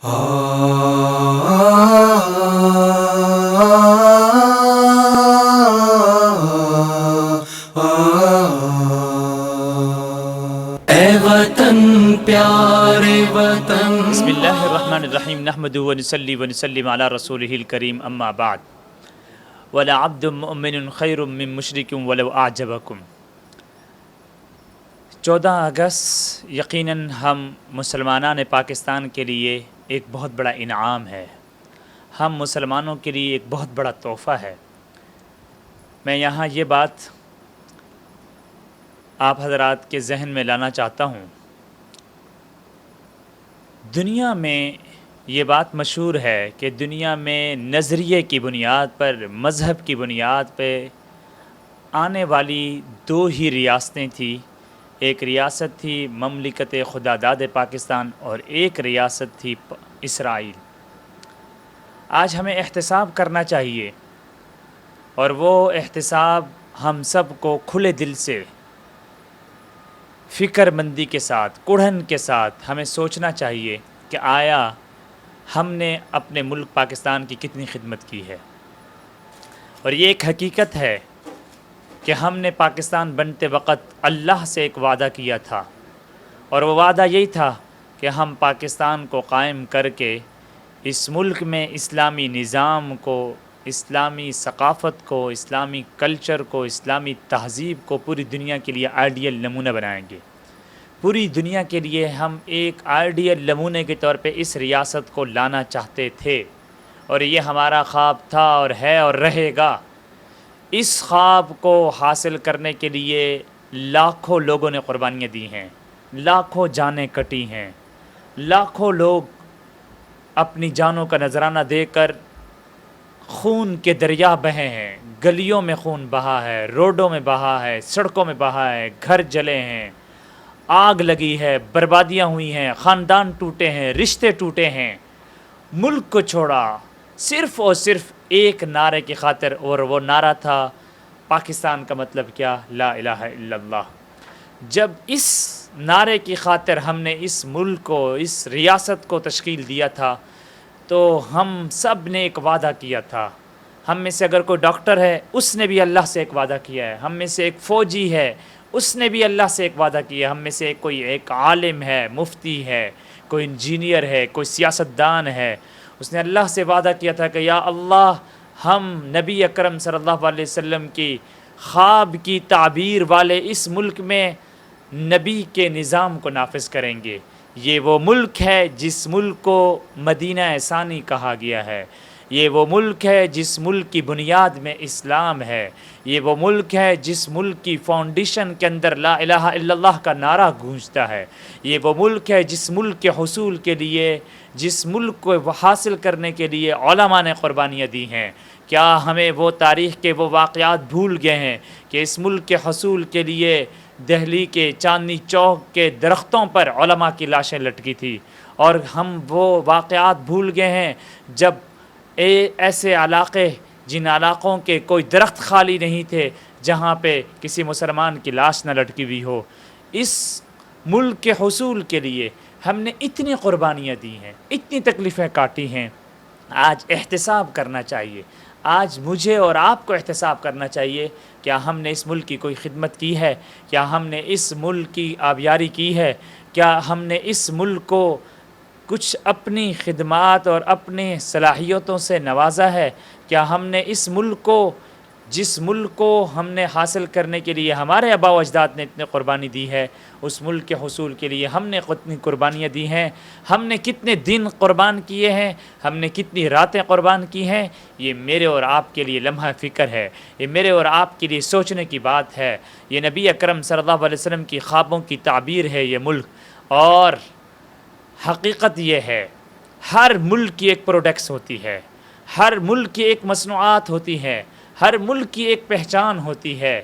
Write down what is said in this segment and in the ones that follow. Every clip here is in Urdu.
اے وطن پیارے وطن. بسم اللہ الرحمن الرحیم نحمدہ ونصلی ونسلم علی رسولہ الکریم اما بعد ولعبد مؤمن خیر من مشرک ولو اعجبکم. 14 اگست یقیناً ہم مسلمانان پاکستان کے لیے ایک بہت بڑا انعام ہے، ہم مسلمانوں کے لیے ایک بہت بڑا تحفہ ہے. میں یہاں یہ بات آپ حضرات کے ذہن میں لانا چاہتا ہوں. دنیا میں یہ بات مشہور ہے کہ دنیا میں نظریے کی بنیاد پر، مذہب کی بنیاد پہ آنے والی 2 ہی ریاستیں تھیں. ایک ریاست تھی مملکت خدا داد پاکستان اور ایک ریاست تھی اسرائیل. آج ہمیں احتساب کرنا چاہیے، اور وہ احتساب ہم سب کو کھلے دل سے، فکر مندی کے ساتھ، کڑھن کے ساتھ ہمیں سوچنا چاہیے کہ آیا ہم نے اپنے ملک پاکستان کی کتنی خدمت کی ہے. اور یہ ایک حقیقت ہے کہ ہم نے پاکستان بنتے وقت اللہ سے ایک وعدہ کیا تھا، اور وہ وعدہ یہی تھا کہ ہم پاکستان کو قائم کر کے اس ملک میں اسلامی نظام کو، اسلامی ثقافت کو، اسلامی کلچر کو، اسلامی تہذیب کو پوری دنیا کے لیے آئیڈیل نمونہ بنائیں گے. پوری دنیا کے لیے ہم ایک آئیڈیل نمونے کے طور پہ اس ریاست کو لانا چاہتے تھے، اور یہ ہمارا خواب تھا اور ہے اور رہے گا. اس خواب کو حاصل کرنے کے لیے لاکھوں لوگوں نے قربانیاں دی ہیں، لاکھوں جانیں کٹی ہیں، لاکھوں لوگ اپنی جانوں کا نذرانہ دے کر خون کے دریا بہے ہیں. گلیوں میں خون بہا ہے، روڈوں میں بہا ہے، سڑکوں میں بہا ہے، گھر جلے ہیں، آگ لگی ہے، بربادیاں ہوئی ہیں، خاندان ٹوٹے ہیں، رشتے ٹوٹے ہیں. ملک کو چھوڑا صرف اور صرف ایک نعرے کی خاطر، اور وہ نعرہ تھا پاکستان کا مطلب کیا؟ لا الہ الا اللہ. جب اس نعرے کی خاطر ہم نے اس ملک کو، اس ریاست کو تشکیل دیا تھا، تو ہم سب نے ایک وعدہ کیا تھا. ہم میں سے اگر کوئی ڈاکٹر ہے اس نے بھی اللہ سے ایک وعدہ کیا ہے، ہم میں سے ایک فوجی ہے اس نے بھی اللہ سے ایک وعدہ کیا ہے، ہم میں سے کوئی ایک عالم ہے، مفتی ہے، کوئی انجینئر ہے، کوئی سیاستدان ہے، اس نے اللہ سے وعدہ کیا تھا کہ یا اللہ ہم نبی اکرم صلی اللہ علیہ وسلم کی خواب کی تعبیر والے اس ملک میں نبی کے نظام کو نافذ کریں گے. یہ وہ ملک ہے جس ملک کو مدینہ ثانی کہا گیا ہے، یہ وہ ملک ہے جس ملک کی بنیاد میں اسلام ہے، یہ وہ ملک ہے جس ملک کی فاؤنڈیشن کے اندر لا الہ الا اللہ کا نعرہ گونجتا ہے، یہ وہ ملک ہے جس ملک کے حصول کے لیے، جس ملک کو حاصل کرنے کے لیے علماء نے قربانیاں دی ہیں. کیا ہمیں وہ تاریخ کے وہ واقعات بھول گئے ہیں کہ اس ملک کے حصول کے لیے دہلی کے چاندنی چوک کے درختوں پر علماء کی لاشیں لٹکی تھی؟ اور ہم وہ واقعات بھول گئے ہیں جب ایسے علاقے، جن علاقوں کے کوئی درخت خالی نہیں تھے جہاں پہ کسی مسلمان کی لاش نہ لٹکی ہوئی ہو. اس ملک کے حصول کے لیے ہم نے اتنی قربانیاں دی ہیں، اتنی تکلیفیں کاٹی ہیں. آج احتساب کرنا چاہیے، آج مجھے اور آپ کو احتساب کرنا چاہیے. کیا ہم نے اس ملک کی کوئی خدمت کی ہے؟ کیا ہم نے اس ملک کی آبیاری کی ہے؟ کیا ہم نے اس ملک کو کچھ اپنی خدمات اور اپنی صلاحیتوں سے نوازا ہے؟ کیا ہم نے اس ملک کو، جس ملک کو ہم نے حاصل کرنے کے لیے ہمارے آباء و اجداد نے اتنے قربانی دی ہے، اس ملک کے حصول کے لیے ہم نے کتنی قربانیاں دی ہیں؟ ہم نے کتنے دن قربان کیے ہیں؟ ہم نے کتنی راتیں قربان کی ہیں؟ یہ میرے اور آپ کے لیے لمحہ فکر ہے، یہ میرے اور آپ کے لیے سوچنے کی بات ہے. یہ نبی اکرم صلی اللہ علیہ وسلم کی خوابوں کی تعبیر ہے یہ ملک. اور حقیقت یہ ہے، ہر ملک کی ایک پروڈکٹس ہوتی ہے، ہر ملک کی ایک مصنوعات ہوتی ہے، ہر ملک کی ایک پہچان ہوتی ہے.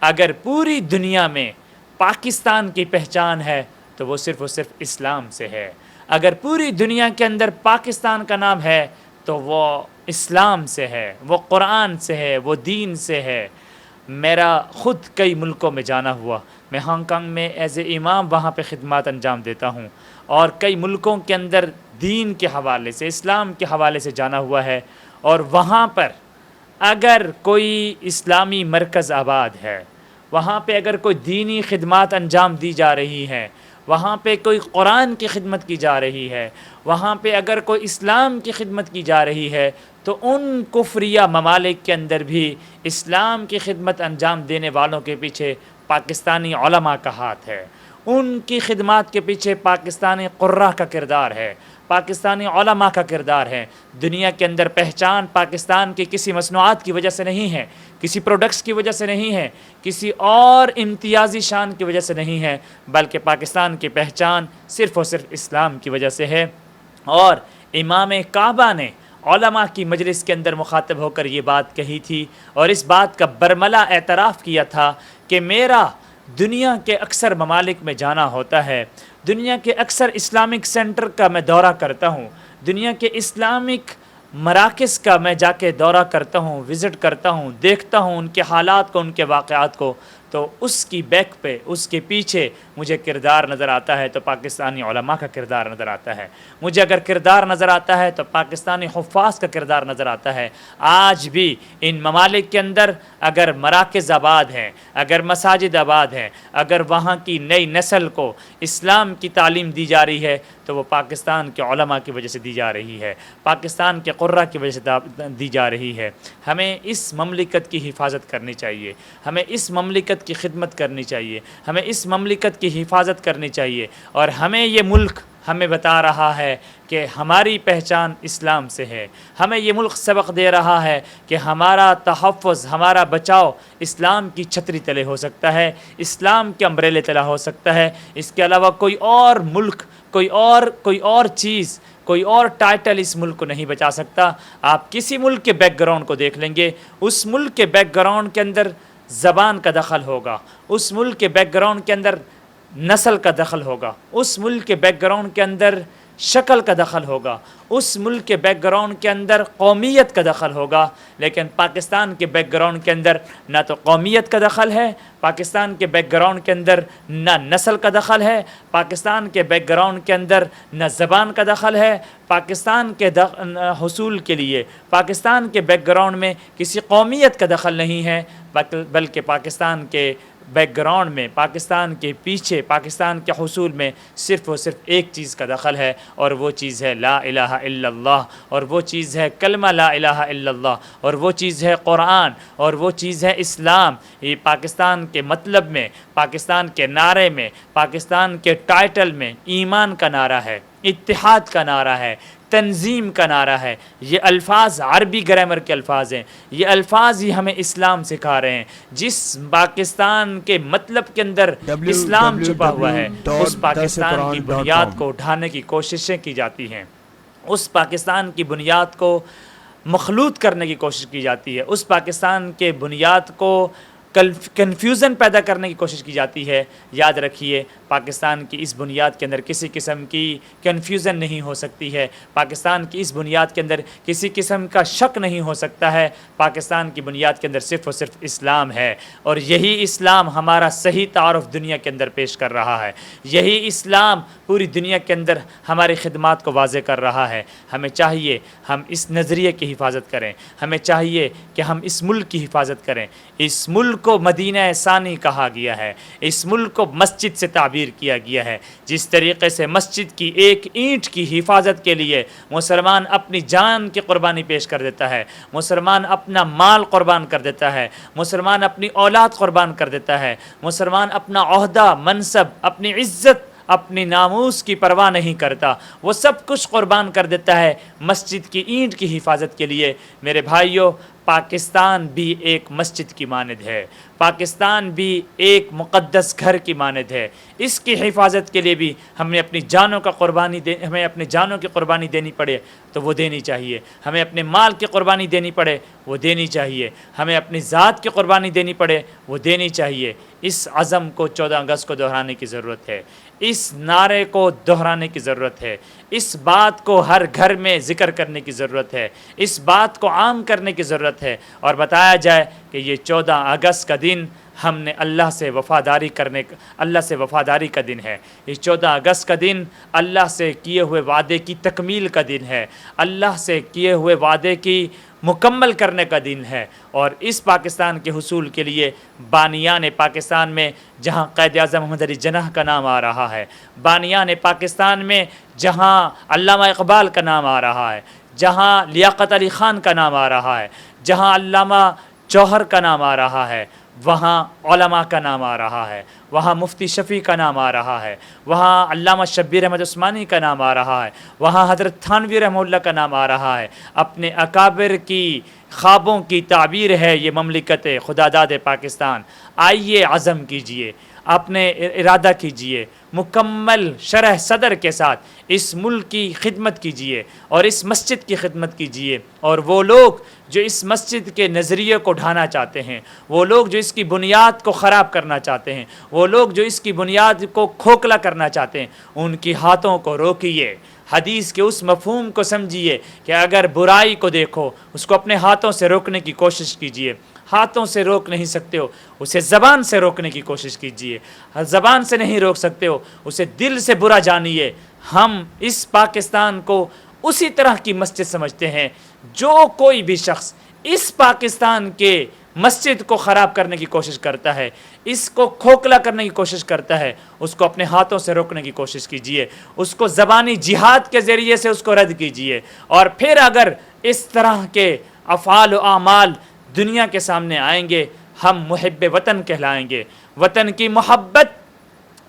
اگر پوری دنیا میں پاکستان کی پہچان ہے تو وہ صرف اسلام سے ہے. اگر پوری دنیا کے اندر پاکستان کا نام ہے تو وہ اسلام سے ہے، وہ قرآن سے ہے، وہ دین سے ہے. میرا خود کئی ملکوں میں جانا ہوا، میں ہانگ کانگ میں ایز اے امام وہاں پہ خدمات انجام دیتا ہوں، اور کئی ملکوں کے اندر دین کے حوالے سے، اسلام کے حوالے سے جانا ہوا ہے، اور وہاں پر اگر کوئی اسلامی مرکز آباد ہے، وہاں پہ اگر کوئی دینی خدمات انجام دی جا رہی ہیں، وہاں پہ کوئی قرآن کی خدمت کی جا رہی ہے، وہاں پہ اگر کوئی اسلام کی خدمت کی جا رہی ہے، تو ان کفریہ ممالک کے اندر بھی اسلام کی خدمت انجام دینے والوں کے پیچھے پاکستانی علماء کا ہاتھ ہے، ان کی خدمات کے پیچھے پاکستانی قراء کا کردار ہے، پاکستانی علماء کا کردار ہے۔ دنیا کے اندر پہچان پاکستان کی کسی مصنوعات کی وجہ سے نہیں ہے، کسی پروڈکٹس کی وجہ سے نہیں ہے، کسی اور امتیازی شان کی وجہ سے نہیں ہے، بلکہ پاکستان کی پہچان صرف اور صرف اسلام کی وجہ سے ہے۔ اور امام کعبہ نے علماء کی مجلس کے اندر مخاطب ہو کر یہ بات کہی تھی، اور اس بات کا برملا اعتراف کیا تھا کہ میرا دنیا کے اکثر ممالک میں جانا ہوتا ہے، دنیا کے اکثر اسلامک سینٹر کا میں دورہ کرتا ہوں، دنیا کے اسلامک مراکز کا میں جا کے دورہ کرتا ہوں، وزٹ کرتا ہوں، دیکھتا ہوں ان کے حالات کو، ان کے واقعات کو، تو اس کی بیک پہ، اس کے پیچھے مجھے کردار نظر آتا ہے تو پاکستانی علماء کا کردار نظر آتا ہے۔ مجھے اگر کردار نظر آتا ہے تو پاکستانی حفاظ کا کردار نظر آتا ہے۔ آج بھی ان ممالک کے اندر اگر مراکز آباد ہیں، اگر مساجد آباد ہیں، اگر وہاں کی نئی نسل کو اسلام کی تعلیم دی جا رہی ہے تو وہ پاکستان کے علماء کی وجہ سے دی جا رہی ہے، پاکستان کے قراء کی وجہ سے دی جا رہی ہے۔ ہمیں اس مملکت کی حفاظت کرنی چاہیے، ہمیں اس مملکت کی خدمت کرنی چاہیے، ہمیں اس مملکت کی حفاظت کرنی چاہیے، اور ہمیں یہ ملک ہمیں بتا رہا ہے کہ ہماری پہچان اسلام سے ہے۔ ہمیں یہ ملک سبق دے رہا ہے کہ ہمارا تحفظ، ہمارا بچاؤ اسلام کی چھتری تلے ہو سکتا ہے، اسلام کے امبریلے تلے ہو سکتا ہے۔ اس کے علاوہ کوئی اور ملک، کوئی اور چیز، کوئی اور ٹائٹل اس ملک کو نہیں بچا سکتا۔ آپ کسی ملک کے بیک گراؤنڈ کو دیکھ لیں گے، اس ملک کے بیک گراؤنڈ کے اندر زبان کا دخل ہوگا، اس ملک کے بیک گراؤنڈ کے اندر نسل کا دخل ہوگا، اس ملک کے بیک گراؤنڈ کے اندر شکل کا دخل ہوگا، اس ملک کے بیک گراؤنڈ کے اندر قومیت کا دخل ہوگا۔ لیکن پاکستان کے بیک گراؤنڈ کے اندر نہ تو قومیت کا دخل ہے، پاکستان کے بیک گراؤنڈ کے اندر نہ نسل کا دخل ہے، پاکستان کے بیک گراؤنڈ کے اندر نہ زبان کا دخل ہے۔ پاکستان کے حصول کے لیے پاکستان کے بیک گراؤنڈ میں کسی قومیت کا دخل نہیں ہے، بلکہ پاکستان کے بیک گراؤنڈ میں، پاکستان کے پیچھے، پاکستان کے حصول میں صرف اور صرف ایک چیز کا دخل ہے، اور وہ چیز ہے لا الہ الا اللہ، اور وہ چیز ہے کلمہ لا الہ الا اللہ، اور وہ چیز ہے قرآن، اور وہ چیز ہے اسلام۔ یہ پاکستان کے مطلب میں، پاکستان کے نعرے میں، پاکستان کے ٹائٹل میں ایمان کا نعرہ ہے، اتحاد کا نعرہ ہے، تنظیم کا نعرہ ہے۔ یہ الفاظ عربی گرامر کے الفاظ ہیں، یہ الفاظ ہی ہمیں اسلام سکھا رہے ہیں۔ جس پاکستان کے مطلب کے اندر اسلام چھپا ہوا ہے، اس پاکستان کی بنیاد کو اٹھانے کی کوششیں کی جاتی ہیں، اس پاکستان کی بنیاد کو مخلوط کرنے کی کوشش کی جاتی ہے، اس پاکستان کے بنیاد کو کنفیوژن پیدا کرنے کی کوشش کی جاتی ہے۔ یاد رکھیے، پاکستان کی اس بنیاد کے اندر کسی قسم کی کنفیوژن نہیں ہو سکتی ہے، پاکستان کی اس بنیاد کے اندر کسی قسم کا شک نہیں ہو سکتا ہے۔ پاکستان کی بنیاد کے اندر صرف اور صرف اسلام ہے، اور یہی اسلام ہمارا صحیح تعارف دنیا کے اندر پیش کر رہا ہے، یہی اسلام پوری دنیا کے اندر ہماری خدمات کو واضح کر رہا ہے۔ ہمیں چاہیے ہم اس نظریے کی حفاظت کریں، ہمیں چاہیے کہ ہم اس ملک کی حفاظت کریں۔ اس ملک کو مدینہ ثانی کہا گیا ہے، اس ملک کو مسجد سے تعبیر کیا گیا ہے۔ جس طریقے سے مسجد کی ایک اینٹ کی حفاظت کے لیے مسلمان اپنی جان کی قربانی پیش کر دیتا ہے، مسلمان اپنا مال قربان کر دیتا ہے، مسلمان اپنی اولاد قربان کر دیتا ہے، مسلمان اپنا عہدہ، منصب، اپنی عزت، اپنی ناموس کی پرواہ نہیں کرتا، وہ سب کچھ قربان کر دیتا ہے مسجد کی اینٹ کی حفاظت کے لیے۔ میرے بھائیوں، پاکستان بھی ایک مسجد کی مانند ہے، پاکستان بھی ایک مقدس گھر کی مانند ہے۔ اس کی حفاظت کے لیے بھی ہمیں اپنی جانوں کی قربانی دینی پڑے تو وہ دینی چاہیے، ہمیں اپنے مال کی قربانی دینی پڑے وہ دینی چاہیے، ہمیں اپنی ذات کی قربانی دینی پڑے وہ دینی چاہیے۔ اس عزم کو 14 اگست کو دہرانے کی ضرورت ہے، اس نعرے کو دہرانے کی ضرورت ہے، اس بات کو ہر گھر میں ذکر کرنے کی ضرورت ہے، اس بات کو عام کرنے کی ضرورت ہے، اور بتایا جائے کہ یہ 14 اگست کا دن ہم نے اللہ سے وفاداری کا دن ہے۔ یہ 14 اگست کا دن اللہ سے کیے ہوئے وعدے کی تکمیل کا دن ہے، اللہ سے کیے ہوئے وعدے کی مکمل کرنے کا دن ہے، اور اس پاکستان کے حصول کے لیے بانیان پاکستان میں جہاں قائد اعظم محمد علی جناح کا نام آ رہا ہے، بانیان پاکستان میں جہاں علامہ اقبال کا نام آ رہا ہے، جہاں لیاقت علی خان کا نام آ رہا ہے، جہاں علامہ جوہر کا نام آ رہا ہے، وہاں علماء کا نام آ رہا ہے، وہاں مفتی شفیع کا نام آ رہا ہے، وہاں علامہ شبیر احمد عثمانی کا نام آ رہا ہے، وہاں حضرت تھانوی رحمہ اللہ کا نام آ رہا ہے۔ اپنے اکابر کی خوابوں کی تعبیر ہے یہ مملکت خداداد پاکستان۔ آئیے عزم کیجئے، اپنے ارادہ کیجئے، مکمل شرح صدر کے ساتھ اس ملک کی خدمت کیجئے اور اس مسجد کی خدمت کیجئے، اور وہ لوگ جو اس مسجد کے نظریے کو ڈھانا چاہتے ہیں، وہ لوگ جو اس کی بنیاد کو خراب کرنا چاہتے ہیں، وہ لوگ جو اس کی بنیاد کو کھوکھلا کرنا چاہتے ہیں، ان کی ہاتھوں کو روکیے۔ حدیث کے اس مفہوم کو سمجھیے کہ اگر برائی کو دیکھو اس کو اپنے ہاتھوں سے روکنے کی کوشش کیجئے۔ ہاتھوں سے روک نہیں سکتے ہو اسے زبان سے روکنے کی کوشش کیجئے، زبان سے نہیں روک سکتے ہو اسے دل سے برا جانیے۔ ہم اس پاکستان کو اسی طرح کی مسجد سمجھتے ہیں۔ جو کوئی بھی شخص اس پاکستان کے مسجد کو خراب کرنے کی کوشش کرتا ہے، اس کو کھوکھلا کرنے کی کوشش کرتا ہے، اس کو اپنے ہاتھوں سے روکنے کی کوشش کیجئے، اس کو زبانی جہاد کے ذریعے سے اس کو رد کیجئے، اور پھر اگر اس طرح کے افعال و اعمال دنیا کے سامنے آئیں گے، ہم محب وطن کہلائیں گے۔ وطن کی محبت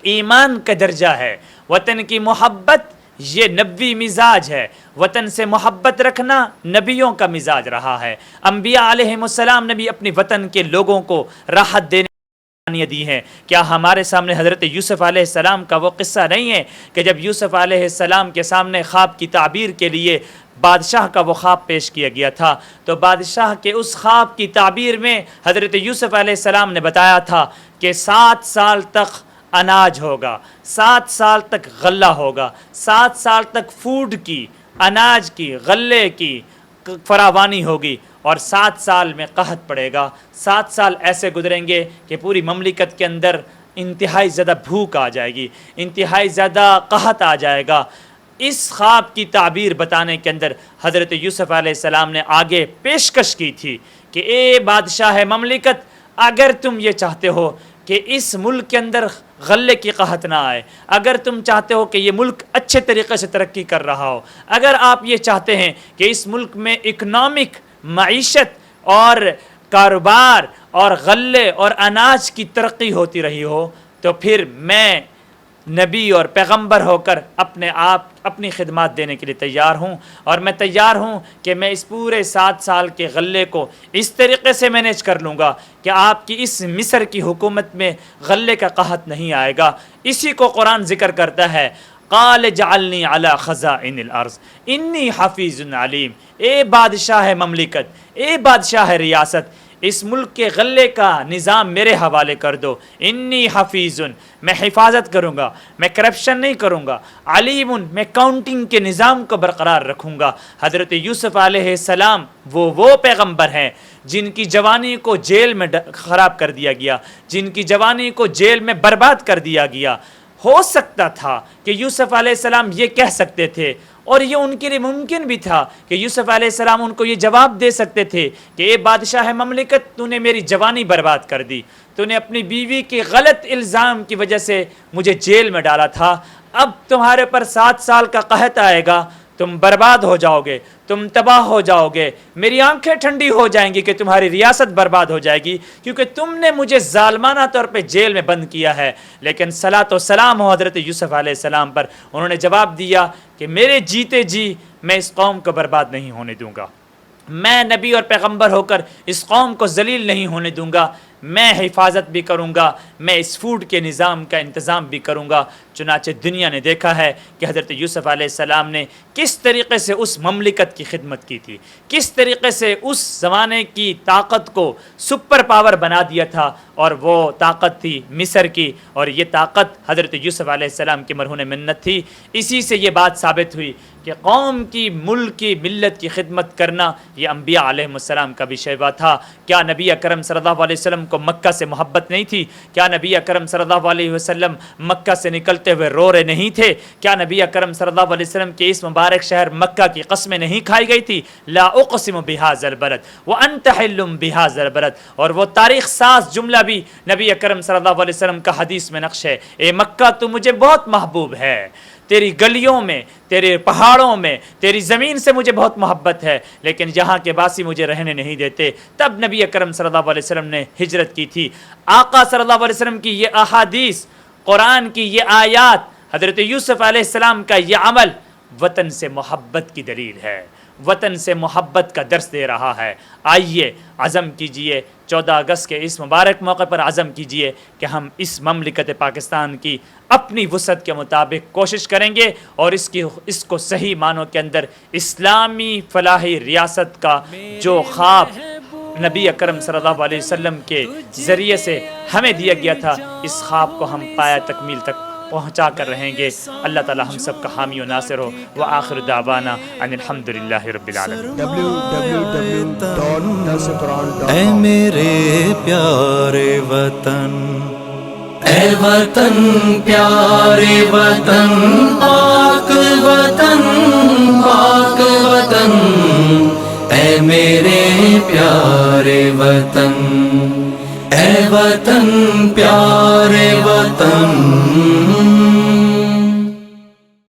ایمان کا درجہ ہے، وطن کی محبت یہ نبوی مزاج ہے، وطن سے محبت رکھنا نبیوں کا مزاج رہا ہے۔ انبیاء علیہم السلام نے بھی اپنی وطن کے لوگوں کو راحت دینے دی ہیں۔ کیا ہمارے سامنے حضرت یوسف علیہ السلام کا وہ قصہ نہیں ہے کہ جب یوسف علیہ السلام کے سامنے خواب کی تعبیر کے لیے بادشاہ کا وہ خواب پیش کیا گیا تھا، تو بادشاہ کے اس خواب کی تعبیر میں حضرت یوسف علیہ السلام نے بتایا تھا کہ 7 سال تک اناج ہوگا، 7 سال تک غلہ ہوگا، 7 سال تک فوڈ کی، اناج کی، غلے کی فراوانی ہوگی، اور 7 سال میں قحط پڑے گا۔ 7 سال ایسے گزریں گے کہ پوری مملکت کے اندر انتہائی زیادہ بھوک آ جائے گی، انتہائی زیادہ قحط آ جائے گا۔ اس خواب کی تعبیر بتانے کے اندر حضرت یوسف علیہ السلام نے آگے پیشکش کی تھی کہ اے بادشاہ مملکت، اگر تم یہ چاہتے ہو کہ اس ملک کے اندر غلے کی قحط نہ آئے، اگر تم چاہتے ہو کہ یہ ملک اچھے طریقے سے ترقی کر رہا ہو، اگر آپ یہ چاہتے ہیں کہ اس ملک میں اکنامک معیشت اور کاروبار اور غلے اور اناج کی ترقی ہوتی رہی ہو، تو پھر میں نبی اور پیغمبر ہو کر اپنی خدمات دینے کے لیے تیار ہوں، اور میں تیار ہوں کہ میں اس پورے 7 سال کے غلے کو اس طریقے سے مینیج کر لوں گا کہ آپ کی اس مصر کی حکومت میں غلے کا قحط نہیں آئے گا۔ اسی کو قرآن ذکر کرتا ہے، قال جعلنی علی خزائن الارض انی حفیظ علیم۔ اے بادشاہ مملکت، اے بادشاہ ریاست، اس ملک کے غلے کا نظام میرے حوالے کر دو۔ انی حفیظ، میں حفاظت کروں گا، میں کرپشن نہیں کروں گا۔ علیم، میں کاؤنٹنگ کے نظام کو برقرار رکھوں گا۔ حضرت یوسف علیہ السلام وہ پیغمبر ہیں جن کی جوانی کو جیل میں خراب کر دیا گیا، جن کی جوانی کو جیل میں برباد کر دیا گیا۔ ہو سکتا تھا کہ یوسف علیہ السلام یہ کہہ سکتے تھے، اور یہ ان کے لیے ممکن بھی تھا کہ یوسف علیہ السلام ان کو یہ جواب دے سکتے تھے کہ اے بادشاہ مملکت، تو نے میری جوانی برباد کر دی، تو نے اپنی بیوی کے غلط الزام کی وجہ سے مجھے جیل میں ڈالا تھا، اب تمہارے پر 7 سال کا قحط آئے گا، تم برباد ہو جاؤ گے، تم تباہ ہو جاؤ گے، میری آنکھیں ٹھنڈی ہو جائیں گی کہ تمہاری ریاست برباد ہو جائے گی، کیونکہ تم نے مجھے ظالمانہ طور پہ جیل میں بند کیا ہے۔ لیکن صلاۃ و سلام ہو حضرت یوسف علیہ السلام پر، انہوں نے جواب دیا کہ میرے جیتے جی میں اس قوم کو برباد نہیں ہونے دوں گا، میں نبی اور پیغمبر ہو کر اس قوم کو ذلیل نہیں ہونے دوں گا، میں حفاظت بھی کروں گا، میں اس فوڈ کے نظام کا انتظام بھی کروں گا چنانچہ دنیا نے دیکھا ہے کہ حضرت یوسف علیہ السلام نے کس طریقے سے اس مملکت کی خدمت کی تھی، کس طریقے سے اس زمانے کی طاقت کو سپر پاور بنا دیا تھا، اور وہ طاقت تھی مصر کی، اور یہ طاقت حضرت یوسف علیہ السلام کی مرہون منت تھی۔ اسی سے یہ بات ثابت ہوئی کہ قوم کی، ملک کی، ملت کی خدمت کرنا یہ انبیاء علیہ السلام کا بھی شیوا تھا۔ کیا نبی اکرم صلی اللہ علیہ وسلم کو مکہ سے محبت نہیں تھی؟ کیا نبی اکرم صلی اللہ علیہ وسلم مکہ سے نکلتے ہوئے رو رہے نہیں تھے؟ کیا نبی اکرم صلی اللہ علیہ وسلم کے اس مبارک شہر مکہ کی قسمیں نہیں کھائی گئی تھی؟ لا اقسم بہذا البلد وانت حل بہذا البلد، اور وہ تاریخ ساز جملہ بھی نبی اکرم صلی اللہ علیہ وسلم کا حدیث میں نقش ہے، اے مکہ تو مجھے بہت محبوب ہے، تیری گلیوں میں، تیرے پہاڑوں میں، تیری زمین سے مجھے بہت محبت ہے، لیکن جہاں کے باسی مجھے رہنے نہیں دیتے۔ تب نبی اکرم صلی اللہ علیہ وسلم نے ہجرت کی تھی۔ آقا صلی اللہ علیہ وسلم کی یہ احادیث، قرآن کی یہ آیات، حضرت یوسف علیہ السلام کا یہ عمل وطن سے محبت کی دلیل ہے، وطن سے محبت کا درس دے رہا ہے۔ آئیے عزم کیجئے، 14 اگست کے اس مبارک موقع پر عزم کیجئے کہ ہم اس مملکت پاکستان کی اپنی وسعت کے مطابق کوشش کریں گے، اور اس کو صحیح معنوں کے اندر اسلامی فلاحی ریاست کا جو خواب نبی اکرم صلی اللہ علیہ وسلم کے ذریعے سے ہمیں دیا گیا تھا، اس خواب کو ہم پایا تکمیل تک پہنچا کر رہیں گے۔ اللہ تعالی ہم سب کا حامی و ناصر ہو۔ وآخر دعوانا ان الحمدللہ رب العالمین۔ اے میرے پیارے وطن، اے وطن پیارے وطن، پاک وطن، پاک وطن، اے میرے پیارے وطن، اے وطن پیارے وطن۔